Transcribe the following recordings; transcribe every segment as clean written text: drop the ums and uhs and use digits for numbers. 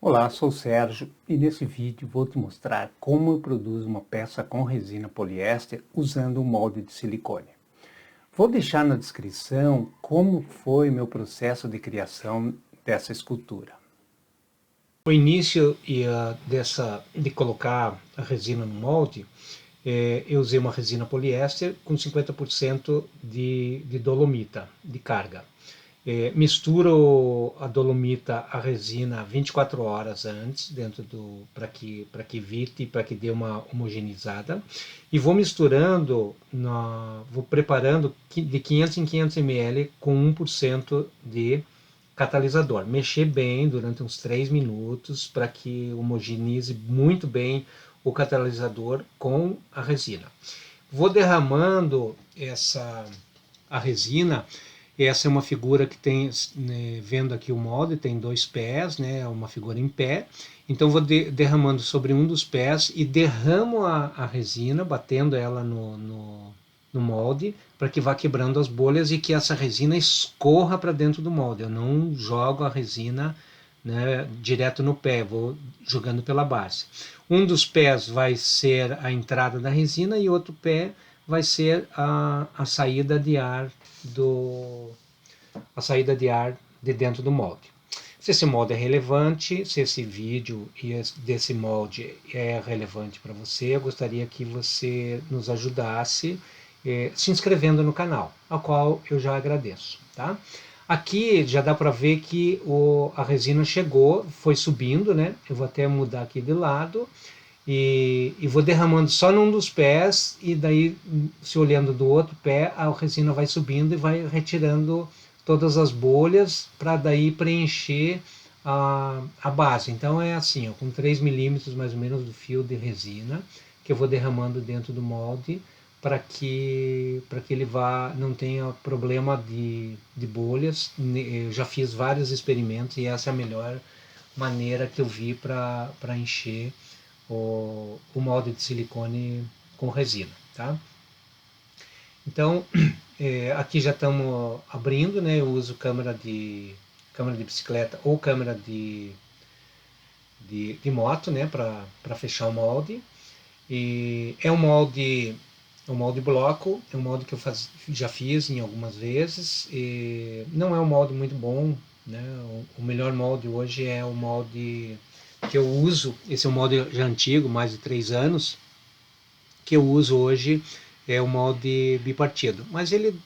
Olá, sou o Sérgio e nesse vídeo vou te mostrar como eu produzo uma peça com resina poliéster usando um molde de silicone. Vou deixar na descrição como foi meu processo de criação dessa escultura. O início de colocar a resina no molde, eu usei uma resina poliéster com 50% de dolomita, de carga. Misturo a dolomita, a resina 24 horas antes, para que evite, para que dê uma homogeneizada. E vou misturando, vou preparando de 500 em 500 ml com 1% de catalisador. Mexer bem durante uns 3 minutos para que homogeneize muito bem o catalisador com a resina. Vou derramando a resina. Essa é uma figura que tem, né, vendo aqui o molde, tem 2 pés, né, é uma figura em pé. Então vou derramando sobre um dos pés e derramo a resina, batendo ela no molde, para que vá quebrando as bolhas e que essa resina escorra para dentro do molde. Eu não jogo a resina, né, direto no pé, vou jogando pela base. Um dos pés vai ser a entrada da resina e outro pé vai ser a saída de ar de dentro do molde. Se esse molde é relevante, se esse vídeo desse molde é relevante para você, eu gostaria que você nos ajudasse se inscrevendo no canal, ao qual eu já agradeço. Tá? Aqui já dá para ver que a resina chegou, foi subindo, né? Eu vou até mudar aqui de lado e vou derramando só num dos pés e daí, se olhando do outro pé, a resina vai subindo e vai retirando todas as bolhas para daí preencher a base. Então é assim, ó, com 3 milímetros mais ou menos do fio de resina que eu vou derramando dentro do molde para que ele não tenha problema de bolhas. Eu já fiz vários experimentos e essa é a melhor maneira que eu vi para encher o molde de silicone com resina. Tá? Então, aqui já estamos abrindo, né? Eu uso câmera de bicicleta ou câmera de moto, né? Para fechar o molde. E é um molde bloco, é um molde que eu já fiz em algumas vezes. E não é um molde muito bom, né? O melhor molde hoje é o molde que eu uso. Esse é um molde já antigo, mais de 3 anos, que eu uso hoje é o molde bipartido, mas ele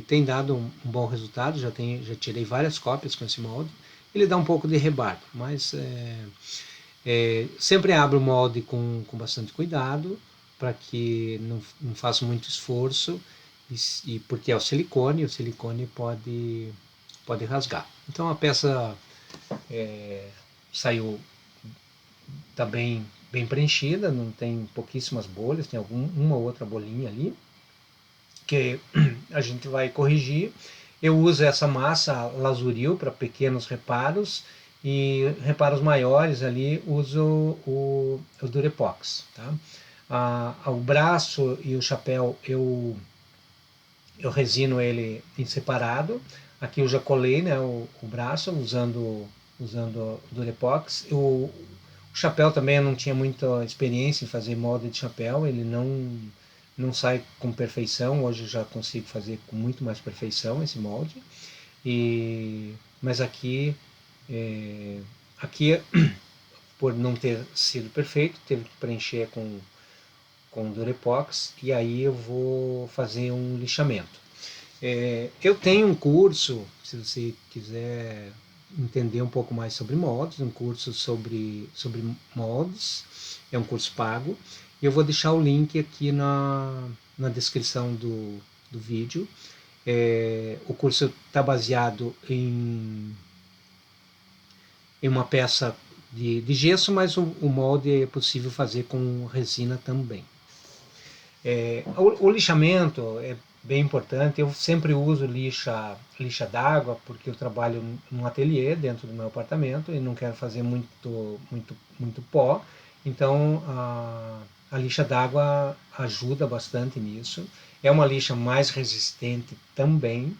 tem dado um bom resultado, já tirei várias cópias com esse molde. Ele dá um pouco de rebarba, mas sempre abro o molde com bastante cuidado para que não faça muito esforço e porque é o silicone pode rasgar. Então a peça saiu, está bem preenchida, não tem pouquíssimas bolhas, tem uma ou outra bolinha ali, que a gente vai corrigir. Eu uso essa massa lazuril para pequenos reparos e reparos maiores ali uso o Durepox. Tá? O braço e o chapéu eu resino ele em separado. Aqui eu já colei, né, o braço usando o Durepox. O chapéu também eu não tinha muita experiência em fazer molde de chapéu, ele não sai com perfeição. Hoje eu já consigo fazer com muito mais perfeição esse molde. Mas aqui por não ter sido perfeito, teve que preencher com Durepox e aí eu vou fazer um lixamento. Eu tenho um curso, se você quiser entender um pouco mais sobre moldes, um curso sobre moldes, é um curso pago, e eu vou deixar o link aqui na descrição do vídeo. O curso está baseado em uma peça de gesso, mas o molde é possível fazer com resina também. O lixamento é bem importante. Eu sempre uso lixa d'água porque eu trabalho num ateliê dentro do meu apartamento e não quero fazer muito pó. Então a lixa d'água ajuda bastante nisso. É uma lixa mais resistente também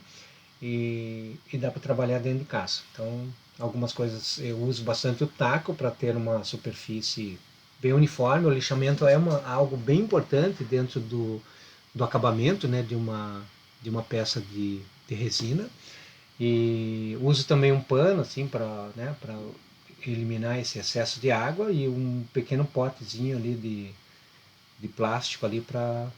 e dá para trabalhar dentro de casa. Então algumas coisas eu uso bastante o taco para ter uma superfície bem uniforme. O lixamento é algo bem importante dentro do acabamento, né, de uma peça de resina. E uso também um pano assim para, né, para eliminar esse excesso de água e um pequeno potezinho ali de plástico ali para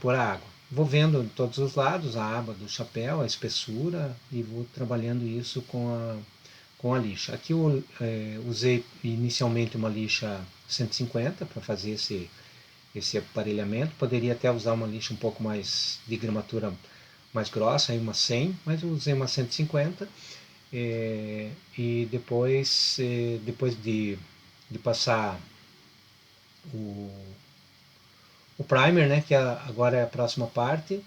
pôr a água. Vou vendo em todos os lados a aba do chapéu, a espessura e vou trabalhando isso com a lixa. Aqui eu usei inicialmente uma lixa 150 para fazer esse aparelhamento. Poderia até usar uma lixa um pouco mais de gramatura mais grossa, aí uma 100, mas eu usei uma 150. E depois de passar o, o primer, né, que agora é a próxima parte,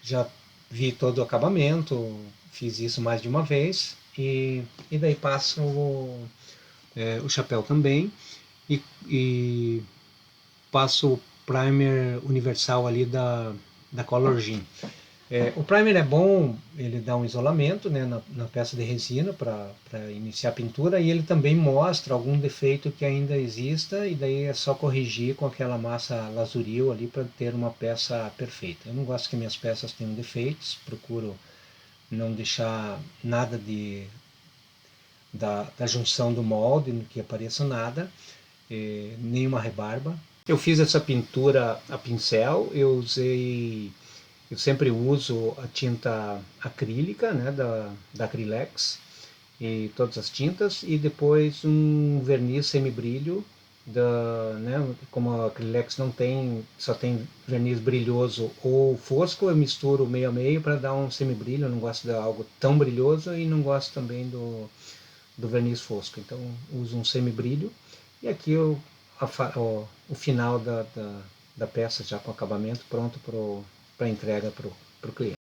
já vi todo o acabamento, fiz isso mais de uma vez, e daí passo o chapéu também, e passo o primer universal ali da Color Jean. O primer é bom, ele dá um isolamento, né, na peça de resina para iniciar a pintura, e ele também mostra algum defeito que ainda exista, e daí é só corrigir com aquela massa lazuril ali para ter uma peça perfeita. Eu não gosto que minhas peças tenham defeitos, procuro não deixar nada da junção do molde, que apareça nada, nenhuma rebarba. Eu fiz essa pintura a pincel, eu sempre uso a tinta acrílica, né, da Acrylex, e todas as tintas, e depois um verniz semibrilho, né, como a Acrylex não tem, só tem verniz brilhoso ou fosco, eu misturo meio a meio para dar um semibrilho. Eu não gosto de algo tão brilhoso e não gosto também do verniz fosco, então uso um semibrilho. E aqui o final da peça já com acabamento pronto para entrega para o cliente.